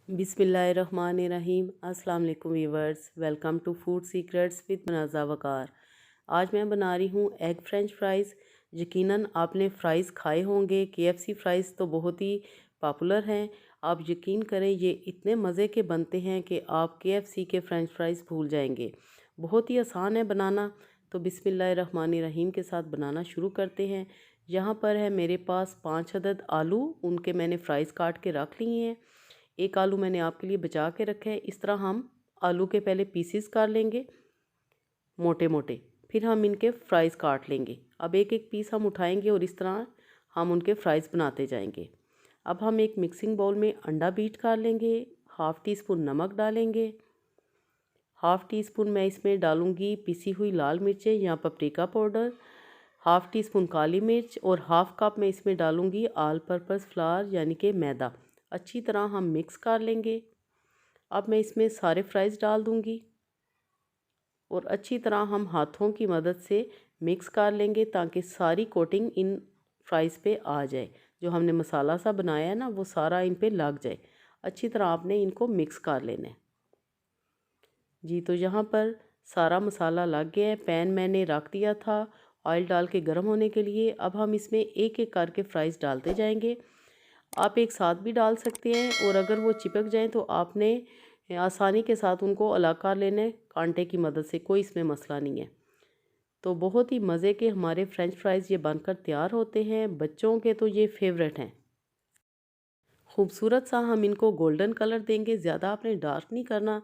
बिस्मिल्लाहिर्रहमानिर्रहीम। अस्सलाम वालेकुम viewers, welcome to food secrets with Munaza Waqar. आज मैं बना रही हूँ एग फ्रेंच फ्राइज़। यकीनन आपने फ़्राइज़ खाए होंगे। KFC फ़्राइज़ तो बहुत ही पॉपुलर हैं। आप यकीन करें ये इतने मज़े के बनते हैं कि आप KFC के फ्रेंच फ्राइज़ भूल जाएंगे। बहुत ही आसान है बनाना। तो बिस्मिल्लाहिर्रहमानिर्रहीम के साथ बनाना शुरू करते हैं। यहाँ पर है मेरे पास 5 अदद आलू, उनके मैंने फ़्राइज़ काट के रख लिए हैं। एक आलू मैंने आपके लिए बचा के रखा है। इस तरह हम आलू के पहले पीसीस कर लेंगे मोटे मोटे, फिर हम इनके फ्राइज़ काट लेंगे। अब एक एक पीस हम उठाएंगे और इस तरह हम उनके फ्राइज़ बनाते जाएंगे। अब हम एक मिक्सिंग बाउल में अंडा बीट कर लेंगे। हाफ़ टी स्पून नमक डालेंगे। हाफ़ टी स्पून मैं इसमें डालूँगी पिसी हुई लाल मिर्चें या paprika powder. Half teaspoon काली मिर्च और हाफ़ कप मैं इसमें डालूँगी ऑल पर्पज़ फ्लावर यानी कि मैदा। अच्छी तरह हम मिक्स कर लेंगे। अब मैं इसमें सारे फ्राइज़ डाल दूँगी और अच्छी तरह हम हाथों की मदद से मिक्स कर लेंगे ताकि सारी कोटिंग इन फ्राइज़ पे आ जाए। जो हमने मसाला सा बनाया है ना, वो सारा इन पे लग जाए। अच्छी तरह आपने इनको मिक्स कर लेना है जी। तो यहाँ पर सारा मसाला लग गया है। पैन मैंने रख दिया था ऑयल डाल के गर्म होने के लिए। अब हम इसमें एक एक करके फ़्राइज़ डालते जाएंगे। आप एक साथ भी डाल सकते हैं और अगर वो चिपक जाएं तो आपने आसानी के साथ उनको अलग कर लेने कांटे की मदद से, कोई इसमें मसला नहीं है। तो बहुत ही मज़े के हमारे फ्रेंच फ्राइज़ ये बनकर तैयार होते हैं। बच्चों के तो ये फेवरेट हैं। खूबसूरत सा हम इनको गोल्डन कलर देंगे, ज़्यादा आपने डार्क नहीं करना।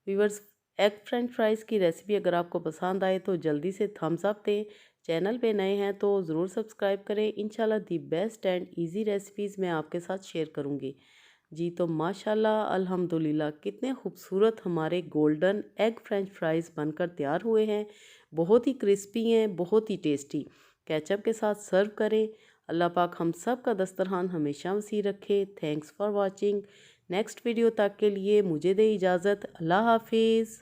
व्यूअर्स, एग फ्रेंच फ्राइज़ की रेसिपी अगर आपको पसंद आए तो जल्दी से थम्स अप दें। चैनल पे नए हैं तो ज़रूर सब्सक्राइब करें। इंशाल्लाह the best and easy recipes मैं आपके साथ शेयर करूँगी जी। तो माशाल्लाह अल्हम्दुलिल्लाह कितने खूबसूरत हमारे गोल्डन एग फ्रेंच फ्राइज़ बनकर तैयार हुए हैं। बहुत ही क्रिस्पी हैं, बहुत ही टेस्टी। केचप के साथ सर्व करें। अल्लाह पाक हम सब का दस्तरखान हमेशा वसी रखे। Thanks for watching. Next video तक के लिए मुझे दे इजाज़त। अल्लाह हाफिज़।